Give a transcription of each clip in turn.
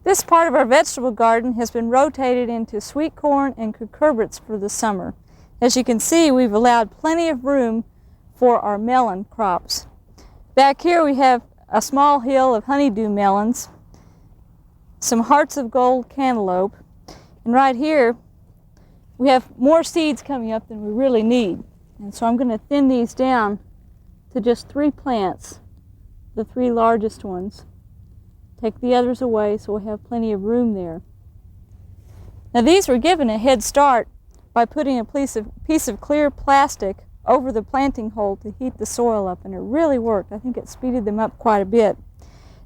This part of our vegetable garden has been rotated into sweet corn and cucurbits for the summer. As you can see, we've allowed plenty of room for our melon crops. Back here we have a small hill of honeydew melons, some hearts of gold cantaloupe, and right here we have more seeds coming up than we really need. And so I'm going to thin these down to just 3 plants, the 3 largest ones. Take the others away so we'll have plenty of room there. Now these were given a head start by putting a piece of clear plastic over the planting hole to heat the soil up, and it really worked. I think it speeded them up quite a bit.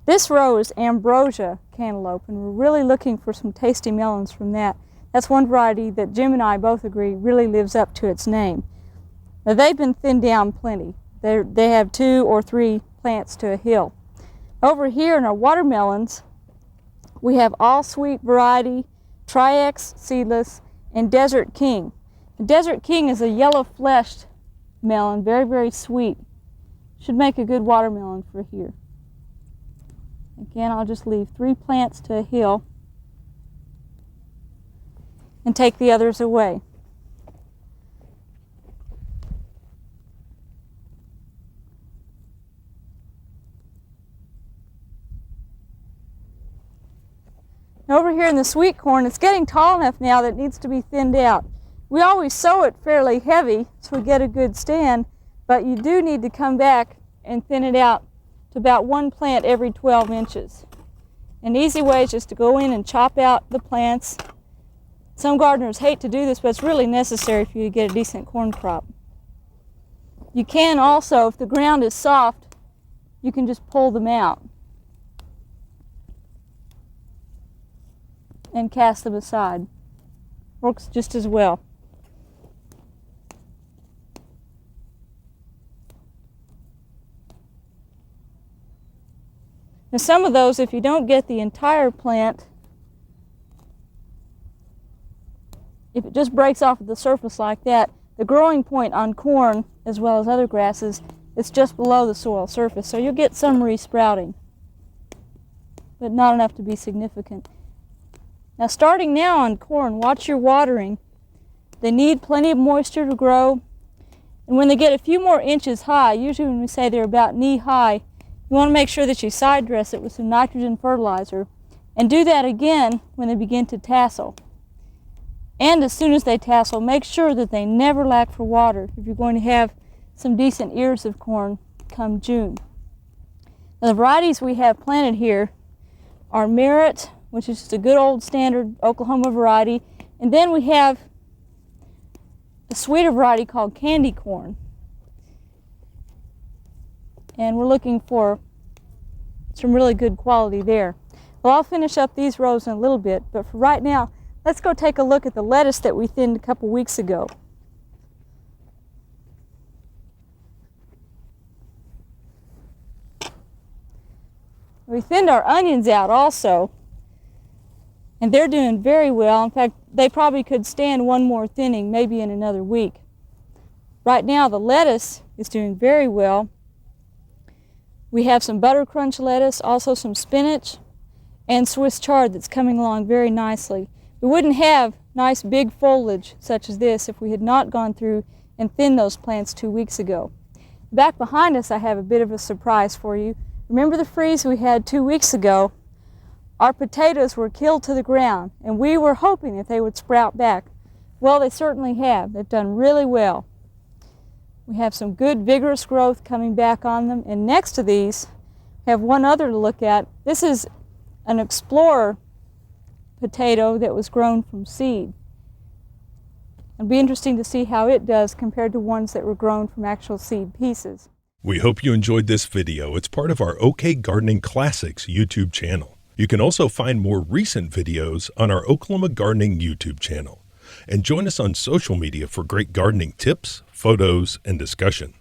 This row is ambrosia cantaloupe, and we're really looking for some tasty melons from that. That's one variety that Jim and I both agree really lives up to its name. Now they've been thinned down plenty. They have 2 or 3 plants to a hill. Over here in our watermelons, we have all sweet variety, Tri-X seedless, and Desert King. The Desert King is a yellow fleshed melon, very, very sweet. Should make a good watermelon for here. Again, I'll just leave 3 plants to a hill and take the others away. Over here in the sweet corn, it's getting tall enough now that it needs to be thinned out. We always sow it fairly heavy so we get a good stand, but you do need to come back and thin it out to about 1 plant every 12 inches. An easy way is just to go in and chop out the plants. Some gardeners hate to do this, but it's really necessary for you to get a decent corn crop. You can also, if the ground is soft, you can just pull them out and cast them aside. Works just as well. Now some of those, if you don't get the entire plant, if it just breaks off of the surface like that, the growing point on corn, as well as other grasses, is just below the soil surface. So you'll get some resprouting, but not enough to be significant. Now starting now on corn, watch your watering. They need plenty of moisture to grow. And when they get a few more inches high, usually when we say they're about knee high, you want to make sure that you side dress it with some nitrogen fertilizer. And do that again when they begin to tassel. And as soon as they tassel, make sure that they never lack for water if you're going to have some decent ears of corn come June. Now the varieties we have planted here are Merit, which is just a good old standard Oklahoma variety. And then we have a sweeter variety called candy corn. And we're looking for some really good quality there. Well, I'll finish up these rows in a little bit, but for right now, let's go take a look at the lettuce that we thinned a couple weeks ago. We thinned our onions out also, and they're doing very well. In fact, they probably could stand one more thinning, maybe in another week. Right now, the lettuce is doing very well. We have some butter crunch lettuce, also some spinach, and Swiss chard that's coming along very nicely. We wouldn't have nice big foliage such as this if we had not gone through and thinned those plants 2 weeks ago. Back behind us, I have a bit of a surprise for you. Remember the freeze we had 2 weeks ago? Our potatoes were killed to the ground, and we were hoping that they would sprout back. Well, they certainly have. They've done really well. We have some good vigorous growth coming back on them, and next to these, we have one other to look at. This is an Explorer potato that was grown from seed. It'll be interesting to see how it does compared to ones that were grown from actual seed pieces. We hope you enjoyed this video. It's part of our OK Gardening Classics YouTube channel. You can also find more recent videos on our Oklahoma Gardening YouTube channel. And join us on social media for great gardening tips, photos, and discussion.